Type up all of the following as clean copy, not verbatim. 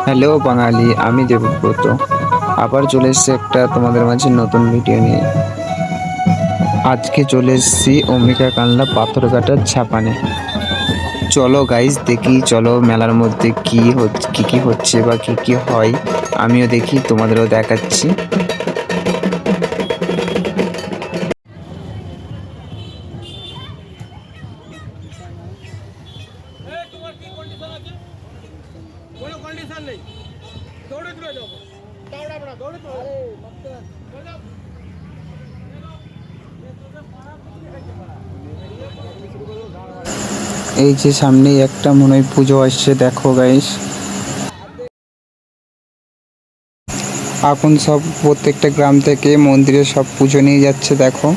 Hello বাঙালি, আমি দেবব্রত। আবার চলে এসেছি একটা তোমাদের মাঝে নতুন ভিডিও নিয়ে। আজকে চলে এসেছি অম্বিকা কালনা পাথরঘাটার ছাপানে। চলো গাইজ দেখি, চলো মেলার মধ্যে কি হচ্ছে বা কি হয় আমিও দেখি, তোমাদেরও দেখাচ্ছি। এই যে সামনেই একটা মনে হয় পুজো আসছে, দেখো গাইস। এখন সব প্রত্যেকটা গ্রাম থেকে মন্দিরে সব পুজো নিয়ে যাচ্ছে, দেখো।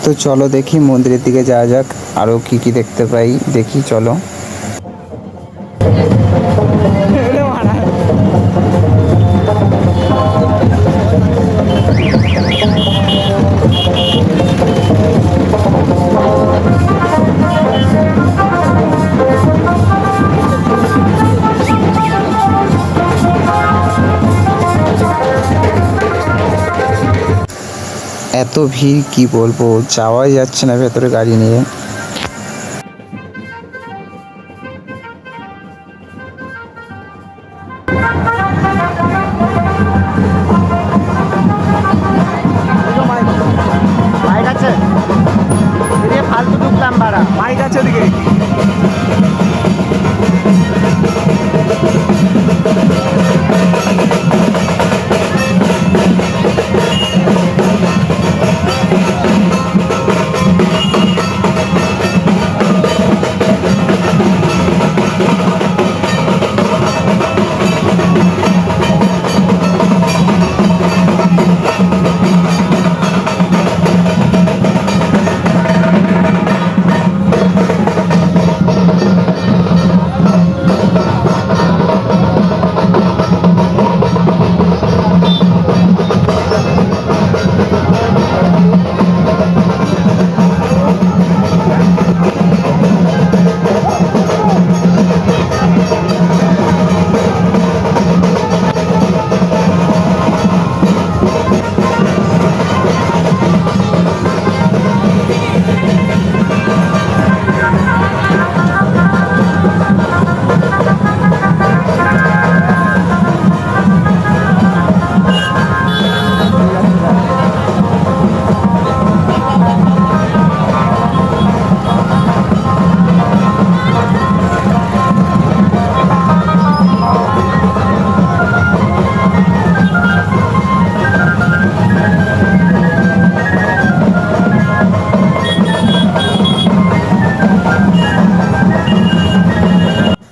তো চলো দেখি মন্দিরের দিকে যাওয়া যাক, আরো কি দেখতে পাই দেখি, চলো। এত ভিড় কি বলবো, যাওয়াই যাচ্ছে না ভেতরে গাড়ি নিয়ে। মাইক আছে, ফালতু ঢুকলাম বাড়া, মাইক আছে ওদিকে।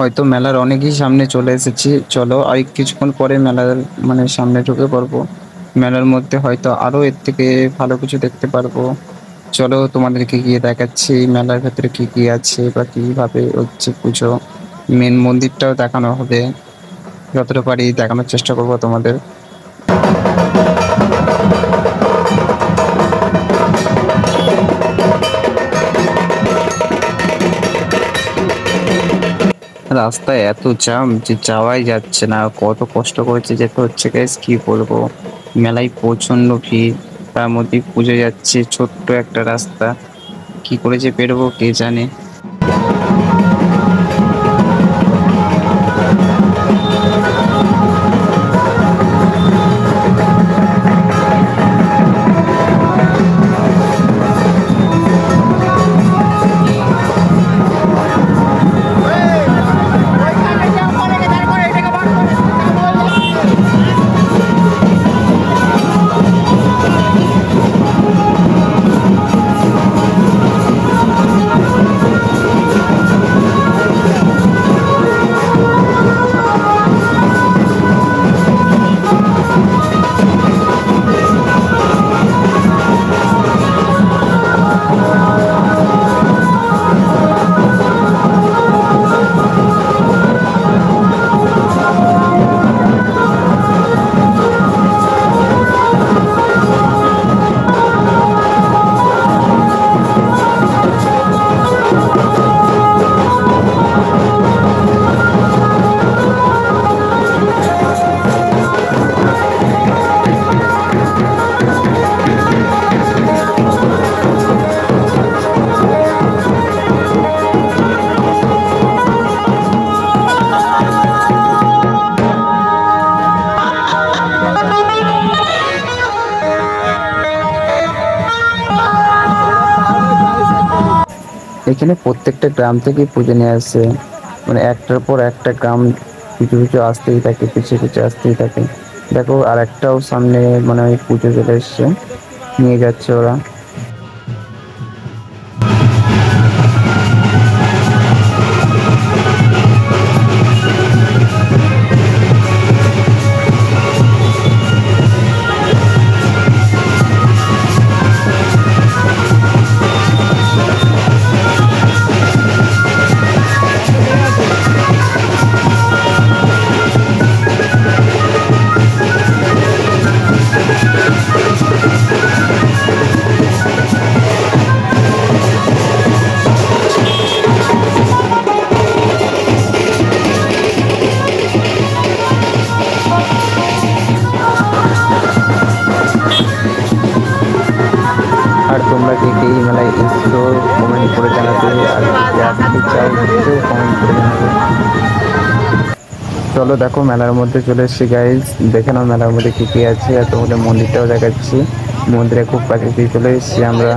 হয়তো মেলার অনেকই সামনে চলে এসেছি, চলো আর কিছুক্ষণ পরে মেলার সামনে ঢুকে পড়বো। মেলার মধ্যে হয়তো আরো এর থেকে ভালো কিছু দেখতে পারবো। চলো তোমাদেরকে গিয়ে দেখাচ্ছি মেলার ভেতরে কি আছে বা কিভাবে হচ্ছে পুজো। মেন মন্দিরটাও দেখানো হবে, যতটা পারি দেখানোর চেষ্টা করবো তোমাদের। রাস্তায় এত জ্যাম যে যাওয়াই যাচ্ছে না, কত কষ্ট করেছে যেতে হচ্ছে গাইস, কি বলবো। মেলায় প্রচন্ড ভিড়, তার মধ্যে পুজো যাচ্ছে, ছোট্ট একটা রাস্তা, কি করে যে বেরোবো কে জানে। এখানে প্রত্যেকটা গ্রাম থেকে পুজো নিয়ে আসে, মানে একটার পর একটা গ্রাম পিছু পিছু আসতেই থাকে, পিছু পিছু আসতেই থাকে। দেখো আর একটাও সামনে মানে ওই পুজো চলে এসছে, নিয়ে যাচ্ছে ওরা। আর তোমরা কে কে এই মেলায় এসছো কমেন্ট করে জানাতে, আর কে আসতে চাও সেটাও কমেন্ট করে জানাবে। চলো দেখো মেলার মধ্যে চলে এসেছি গাইজ, দেখে নাও মেলার মধ্যে কি কি আছে। আর তোমাদের মন্দিরটাও দেখাচ্ছি, মন্দিরে খুব কাছে দিয়ে চলে এসেছি আমরা।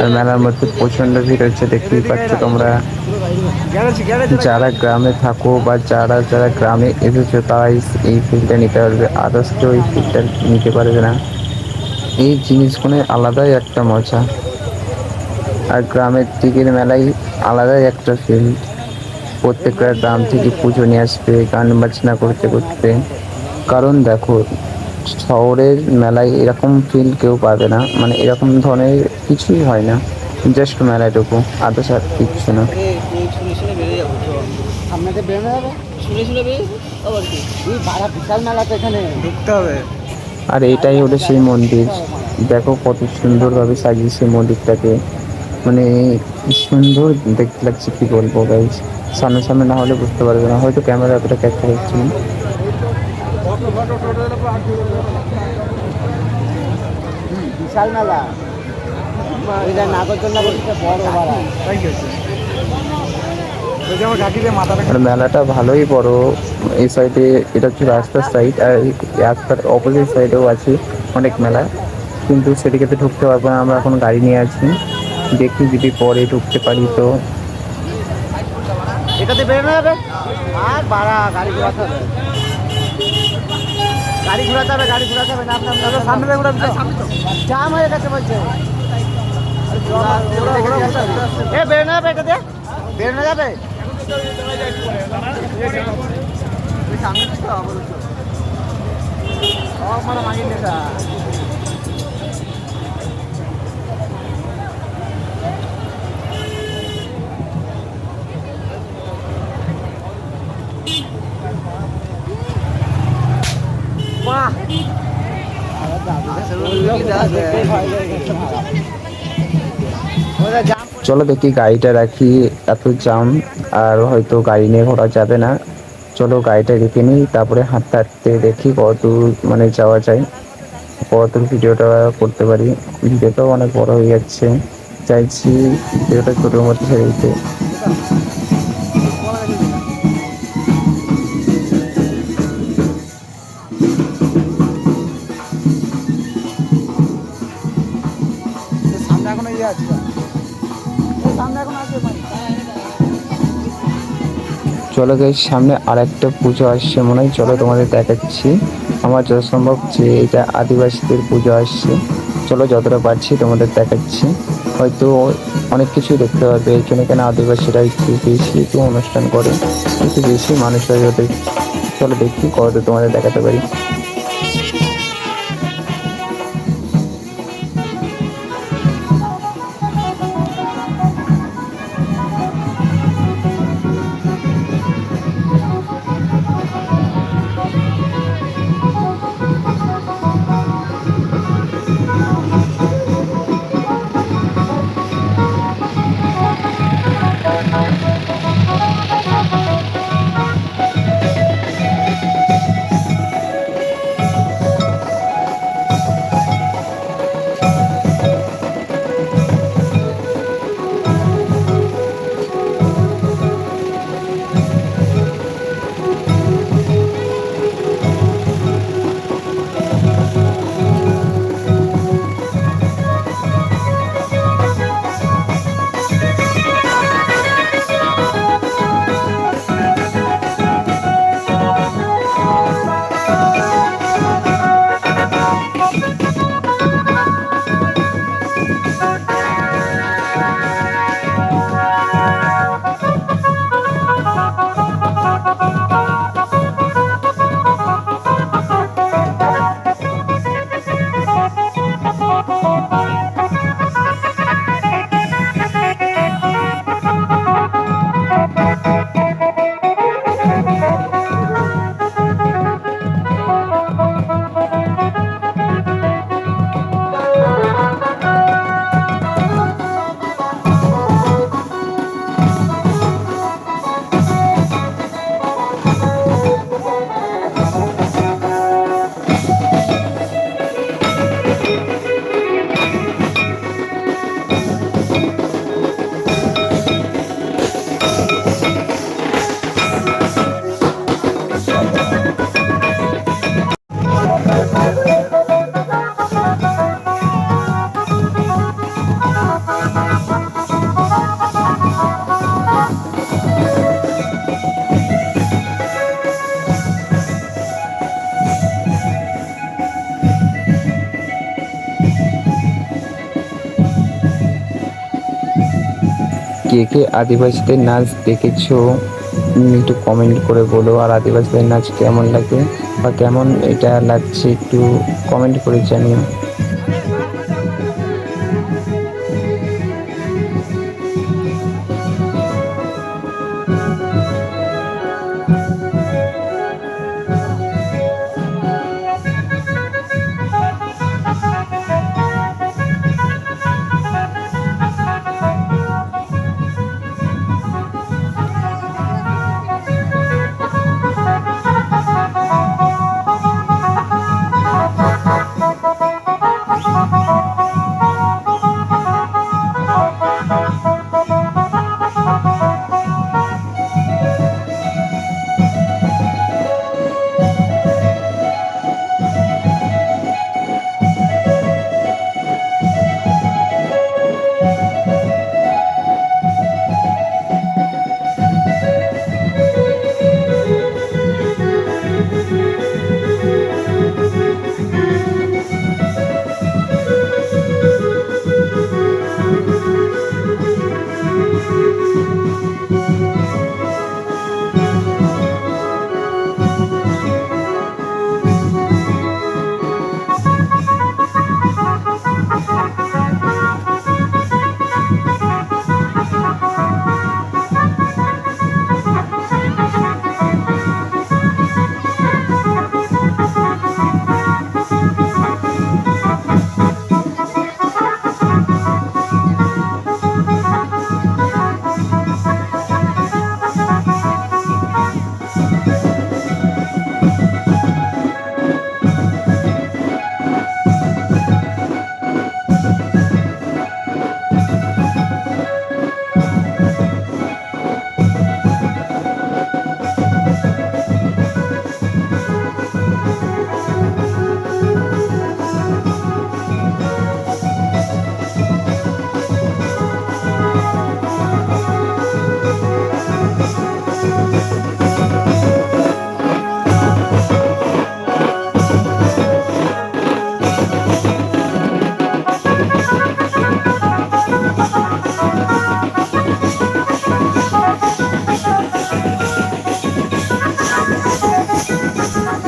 আর মেলার মধ্যে প্রচন্ড ভিড় হচ্ছে, দেখতেই পাচ্ছ তোমরা। যারা গ্রামে থাকো বা যারা যারা গ্রামে এসেছো তারাই এই ফিল্ডটা নিতে পারবে, আদার্স কেউ এই ফিল্ডটা নিতে পারবে না। এই জিনিসগুলো আলাদাই একটা মজা। আর গ্রামের দিকের মেলায় আলাদাই একটা ফিল্ড, প্রত্যেকটা গ্রাম থেকে পুজো নিয়ে আসবে গান বাজনা করতে করতে। কারণ দেখো শহরের মেলায় এরকম ফিল কেউ পাবে না, মানে এরকম ধরনের কিছুই হয় না, জাস্ট মেলাটুকু, আদার্স আর কিচ্ছু না। আপনাদের বেরোনো যাবে, শুনে শুনে বেরিয়ে আবার কি বিশাল মেলা তো, এখানে ঢুকতে হবে। আর এটাই হলো সেই মন্দির, দেখো কত সুন্দরভাবে সাজিয়েছে মন্দিরটাকে, মানে কি সুন্দর দেখতে লাগছে, কি বলবো গাইজ। সামনে সামনে না হলে বুঝতে পারবে না, হয়তো ক্যামেরা এতটা ক্যাপচার হচ্ছে না। বিশাল মেলা, এটা নাগরদোলনা বলতে বড় মেলা। আর মেলাটা ভালোই বড়। এই সাইডে এটা হচ্ছে রাস্তার সাইড, আর এই রাস্তার অপোজিট সাইডেও আছে অনেক মেলা, কিন্তু সেদিকে তো ঢুকতে পারবো না, আমরা এখন গাড়ি নিয়ে আছি। দেখি যদি পরে ঢুকতে পারি তো। এটাতে বেরোনো যাবে, আর ভাড়া গাড়ি ঘোরাতে হবে, গাড়ি ঘোরাতে হবে, গাড়ি ঘোরাতে হবে না। আপনার সামনে ঘোরাতে জাম হয়ে গেছে বলছে। এ বেরোনো যাবে, এটাতে বেরোনো যাবে। সামনে তো মানে মাগিয়ে নেতা। চলো দেখি গাড়িটা রাখি, এত জাম আর হয়তো গাড়ি নিয়ে ঘোরা যাবে না। চলো গাড়িটা রেখে নিই, তারপরে হাঁটতে হাঁটতে দেখি কত দূর মানে যাওয়া যায়, কত দূর ভিডিওটা করতে পারি। ভিডিওটাও অনেক বড় হয়ে যাচ্ছে, চাইছি ভিডিওটা ছোটোর মধ্যে ছেড়ে দিতে। সামনে এখন ইয়ে আছে, সামনে এখন আছে। চলো গাইস, সামনে আর একটা পুজো আসছে মনে হয়, চলো তোমাদের দেখাচ্ছি। আমার যত সম্ভব যে এটা আদিবাসীদের পুজো আসছে, চলো যতটা পারছি তোমাদের দেখাচ্ছি। হয়তো অনেক কিছুই দেখতে পারবে এখানে, কেন আদিবাসীরা একটু বেশি একটু অনুষ্ঠান করে, একটু বেশি মানুষ হয় ওদের। চলো দেখি কত তোমাদের দেখাতে পারি। কে কে আদিবাসীদের নাচ দেখেছো একটু কমেন্ট করে বলো। আর আদিবাসীদের নাচ কেমন লাগে বা কেমন এটা লাগছে একটু কমেন্ট করে জানিও।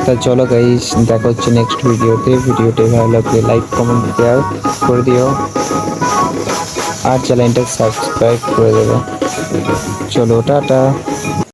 তা চলো গাইস, দেখা হচ্ছে নেক্সট ভিডিওতে। ভিডিওটি ভালো লাগলে লাইক কমেন্ট শেয়ার করে দিও আর চ্যানেলটা সাবস্ক্রাইব করে দেবে। চলো টাটা।